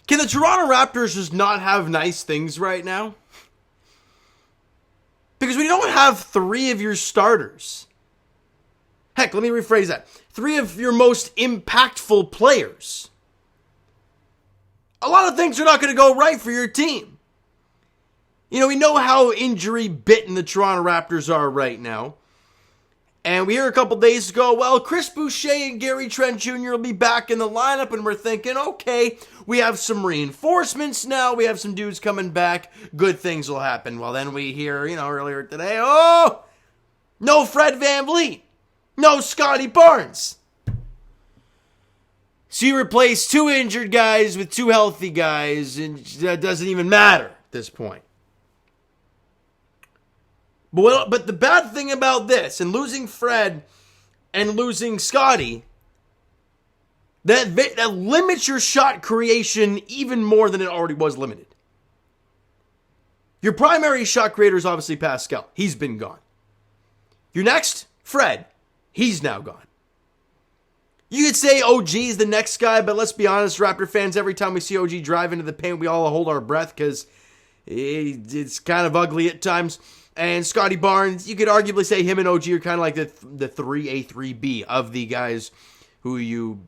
Can the Toronto Raptors just not have nice things right now? Because we don't have three of your starters. Heck, let me rephrase that. Three of your most impactful players. A lot of things are not going to go right for your team. You know, we know how injury bitten the Toronto Raptors are right now. And we hear a couple days ago, well, Chris Boucher and Gary Trent Jr. will be back in the lineup, and we're thinking, okay, we have some reinforcements now, we have some dudes coming back, good things will happen. Well, then we hear, earlier today, oh, no Fred VanVleet, no Scotty Barnes. So you replace two injured guys with two healthy guys, and that doesn't even matter at this point. But the bad thing about this, and losing Fred and losing Scotty, that limits your shot creation even more than it already was limited. Your primary shot creator is obviously Pascal. He's been gone. Your next, Fred. He's now gone. You could say OG is the next guy, but let's be honest, Raptor fans, every time we see OG drive into the paint, we all hold our breath because it's kind of ugly at times. And Scotty Barnes, you could arguably say him and OG are kind of like the 3A, 3B of the guys who you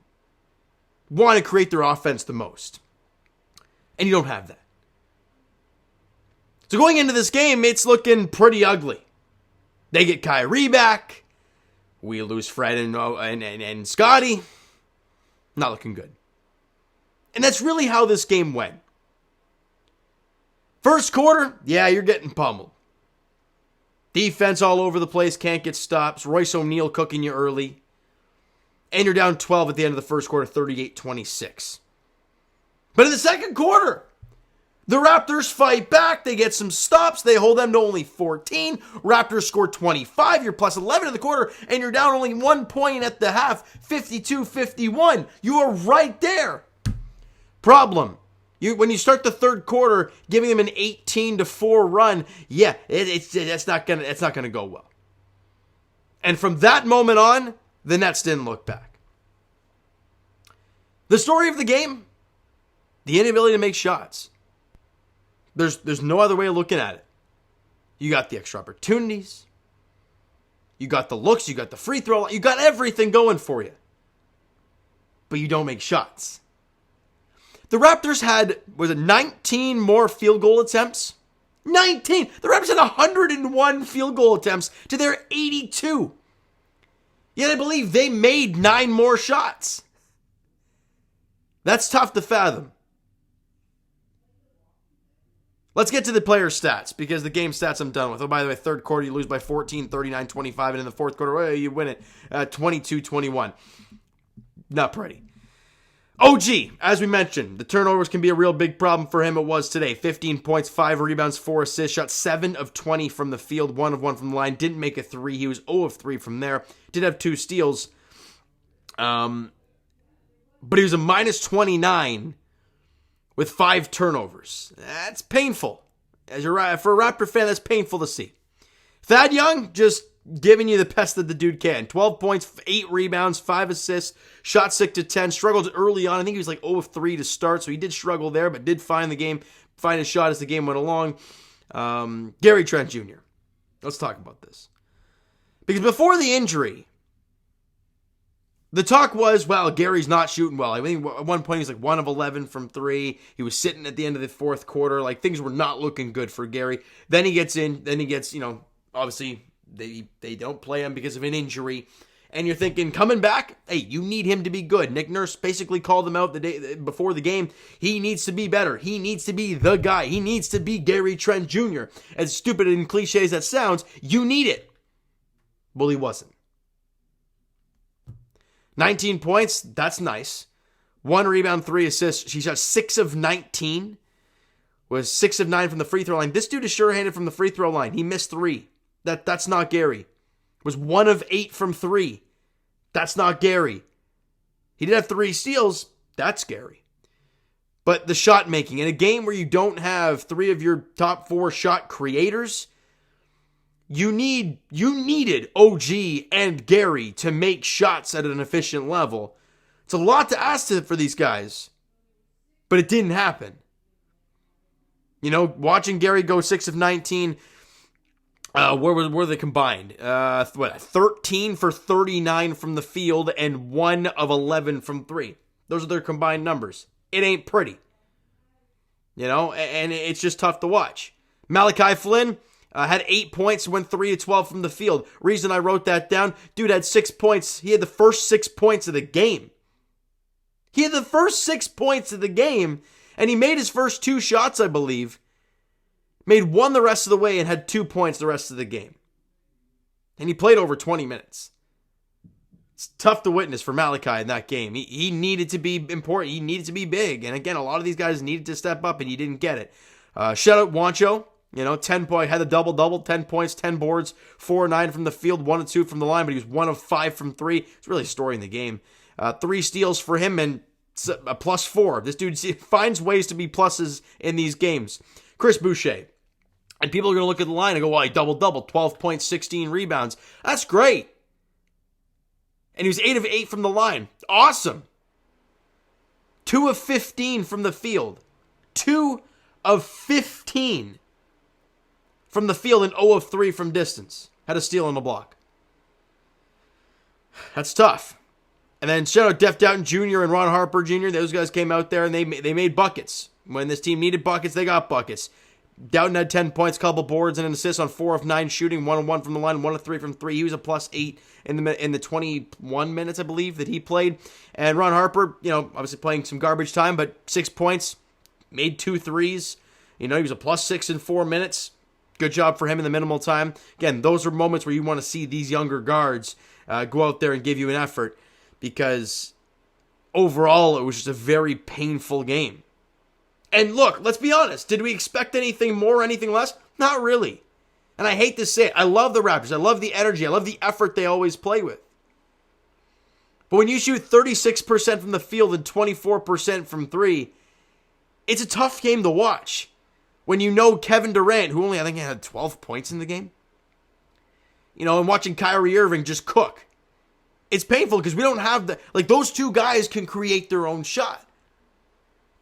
want to create their offense the most. And you don't have that. So going into this game, it's looking pretty ugly. They get Kyrie back. We lose Fred and Scotty. Not looking good. And that's really how this game went. First quarter, yeah, you're getting pummeled. Defense all over the place, can't get stops. Royce O'Neal cooking you early. And you're down 12 at the end of the first quarter, 38-26. But in the second quarter, the Raptors fight back. They get some stops. They hold them to only 14. Raptors score 25. You're plus 11 in the quarter, and you're down only 1 point at the half, 52-51. You are right there. Problem. When you start the third quarter, giving them an 18-4 run, yeah, it's not gonna go well. And from that moment on, the Nets didn't look back. The story of the game, the inability to make shots. There's no other way of looking at it. You got the extra opportunities. You got the looks. You got the free throw. You got everything going for you. But you don't make shots. The Raptors had, 19 more field goal attempts? 19! The Raptors had 101 field goal attempts to their 82. Yet I believe they made 9 more shots. That's tough to fathom. Let's get to the player stats, because the game stats I'm done with. Oh, by the way, third quarter, you lose by 14, 39-25, and in the fourth quarter, you win it 22-21. Not pretty. OG, as we mentioned, the turnovers can be a real big problem for him. It was today. 15 points, 5 rebounds, 4 assists, shot 7 of 20 from the field, 1 of 1 from the line, didn't make a 3. He was 0 of 3 from there. Did have 2 steals. But he was a minus 29 with 5 turnovers. That's painful. For a Raptor fan, that's painful to see. Thad Young, just giving you the best that the dude can. 12 points, 8 rebounds, 5 assists, shot 6 to 10, struggled early on. I think he was like 0 of 3 to start, so he did struggle there, but did find a shot as the game went along. Gary Trent Jr. Let's talk about this. Because before the injury, the talk was, well, Gary's not shooting well. I think at one point he was like 1 of 11 from 3. He was sitting at the end of the fourth quarter. Like, things were not looking good for Gary. Then he gets, obviously they don't play him because of an injury. And you're thinking, coming back, hey, you need him to be good. Nick Nurse basically called him out the day before the game. He needs to be better. He needs to be the guy. He needs to be Gary Trent Jr. As stupid and cliche as that sounds, you need it. Well, he wasn't. 19 points, that's nice. 1 rebound, 3 assists. She shot 6 of 19. Was 6 of 9 from the free throw line. This dude is sure-handed from the free throw line. He missed 3. That's not Gary. Was 1 of 8 from 3. That's not Gary. He did have 3 steals. That's Gary. But the shot making, in a game where you don't have 3 of your top 4 shot creators, you needed OG and Gary to make shots at an efficient level. It's a lot to ask for these guys. But it didn't happen. Watching Gary go 6 of 19, where were they combined? 13 for 39 from the field and 1 of 11 from 3. Those are their combined numbers. It ain't pretty. And it's just tough to watch. Malachi Flynn had 8 points, went 3 of 12 from the field. Reason I wrote that down, dude had 6 points. He had the first 6 points of the game. And he made his first 2 shots, I believe. Made 1 the rest of the way and had 2 points the rest of the game. And he played over 20 minutes. It's tough to witness for Malachi in that game. He needed to be important. He needed to be big. And again, a lot of these guys needed to step up, and he didn't get it. Shout out Wancho. 10 point, had a double-double, 10 points, 10 boards, 4 of 9 from the field, 1 of 2 from the line, but he was 1 of 5 from 3. It's really a story in the game. 3 steals for him and a +4. This dude finds ways to be pluses in these games. Chris Boucher. And people are going to look at the line and go, well, he double-double, 12 points, 16 rebounds. That's great. And he was 8 of 8 from the line. Awesome. 2 of 15 from the field. 2 of 15 from the field and 0 of 3 from distance. Had a steal and a block. That's tough. And then shout out Def Doughton Jr. and Ron Harper Jr. Those guys came out there and they made buckets. When this team needed buckets, they got buckets. Doughton had 10 points, couple boards, and an assist on 4 of 9 shooting, 1 of 1 from the line, 1 of 3 from 3. He was a +8 in the 21 minutes, I believe, that he played. And Ron Harper, obviously playing some garbage time, but 6 points, made 2 threes. He was a +6 in 4 minutes. Good job for him in the minimal time. Again, those are moments where you want to see these younger guards go out there and give you an effort, because overall it was just a very painful game. And look, let's be honest. Did we expect anything more, anything less? Not really. And I hate to say it. I love the Raptors. I love the energy. I love the effort they always play with. But when you shoot 36% from the field and 24% from 3, it's a tough game to watch. When Kevin Durant, who only, I think, had 12 points in the game, and watching Kyrie Irving just cook. It's painful because we don't have those two guys can create their own shot.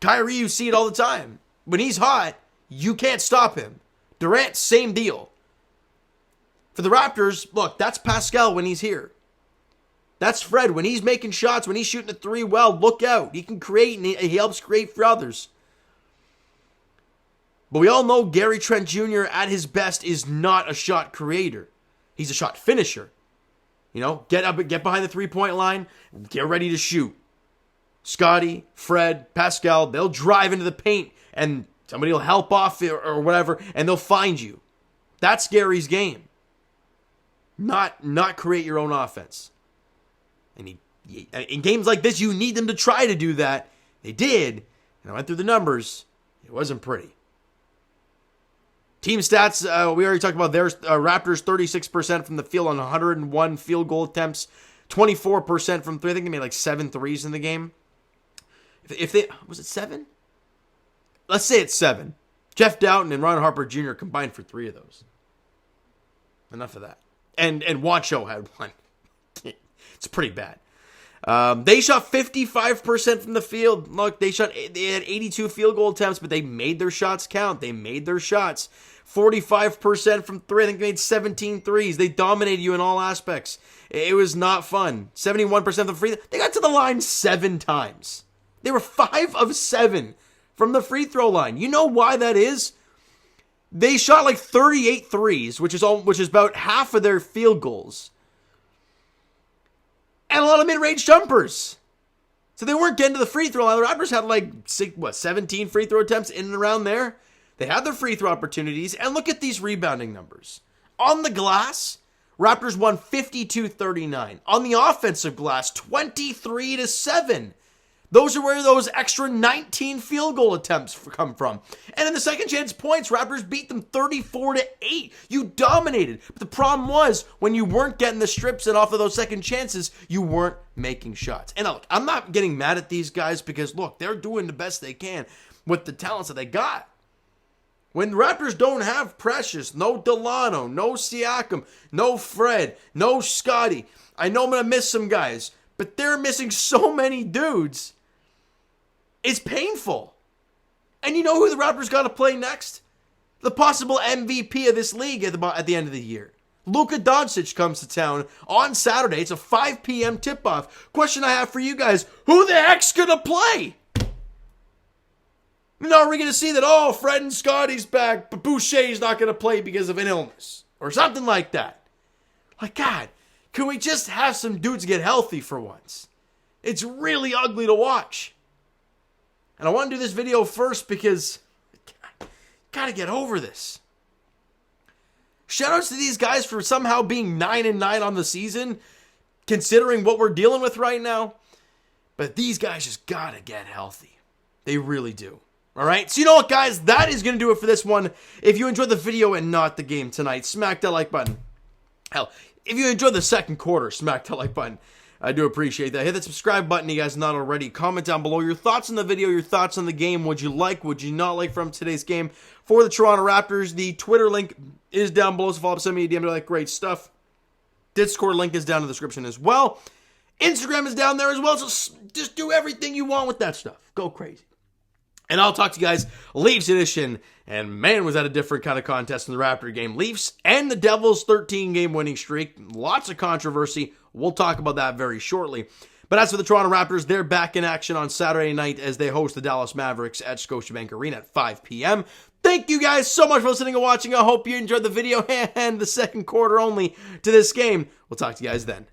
Kyrie, you see it all the time. When he's hot, you can't stop him. Durant, same deal. For the Raptors, look, that's Pascal when he's here. That's Fred. When he's making shots, when he's shooting a 3 well, look out. He can create, and he helps create for others. But we all know Gary Trent Jr. at his best is not a shot creator. He's a shot finisher. Get up, get behind the 3-point line, get ready to shoot. Scotty, Fred, Pascal, they'll drive into the paint and somebody will help off or whatever, and they'll find you. That's Gary's game. Not create your own offense. And in games like this, you need them to try to do that. They did, and I went through the numbers. It wasn't pretty. Team stats, we already talked about theirs. Raptors 36% from the field on 101 field goal attempts, 24% from 3. I think they made 7 threes in the game. Was it 7? Let's say it's 7. Jeff Doughton and Ron Harper Jr. combined for 3 of those. Enough of that. And Wancho had 1. It's pretty bad. They shot 55% from the field. Look, they had 82 field goal attempts, but they made their shots count. They made their shots. 45% from 3. I think they made 17 threes. They dominated you in all aspects. It was not fun. 71% of the free. They got to the line 7 times. They were 5 of 7 from the free throw line. You know why that is? They shot 38 threes, which is about half of their field goals. And a lot of mid-range jumpers. So they weren't getting to the free throw line. The Raptors had 17 free throw attempts in and around there. They had their free throw opportunities. And look at these rebounding numbers. On the glass, Raptors won 52-39. On the offensive glass, 23-7. Those are where those extra 19 field goal attempts come from. And in the second chance points, Raptors beat them 34-8. You dominated. But the problem was, when you weren't getting the strips and off of those second chances, you weren't making shots. And look, I'm not getting mad at these guys because, look, they're doing the best they can with the talents that they got. When the Raptors don't have Precious, no Delano, no Siakam, no Fred, no Scotty, I know I'm going to miss some guys, but they're missing so many dudes. It's painful. And you know who the Raptors got to play next? The possible MVP of this league at the end of the year. Luka Doncic comes to town on Saturday. It's a 5 p.m. tip-off. Question I have for you guys, who the heck's going to play? Now, are we going to see that, oh, Fred and Scotty's back, but Boucher's not going to play because of an illness? Or something like that. Like, God, can we just have some dudes get healthy for once? It's really ugly to watch. And I want to do this video first because gotta get over this. Shoutouts to these guys for somehow being 9-9 on the season, considering what we're dealing with right now. But these guys just gotta get healthy. They really do. Alright, so you know what, guys? That is gonna do it for this one. If you enjoyed the video and not the game tonight, smack that like button. Hell, if you enjoyed the second quarter, smack that like button. I do appreciate that. Hit that subscribe button, you guys not already. Comment down below your thoughts on the video, your thoughts on the game. Would you like, would you not like from today's game for the Toronto Raptors? The Twitter link is down below, so follow up, send me a DM to like great stuff. Discord link is down in the description as well. Instagram is down there as well, so just do everything you want with that stuff. Go crazy. And I'll talk to you guys Leafs edition. And man, was that a different kind of contest in the Raptor game. Leafs and the Devils 13-game winning streak. Lots of controversy. We'll talk about that very shortly. But as for the Toronto Raptors, they're back in action on Saturday night as they host the Dallas Mavericks at Scotiabank Arena at 5 p.m. Thank you guys so much for listening and watching. I hope you enjoyed the video and the second quarter only to this game. We'll talk to you guys then.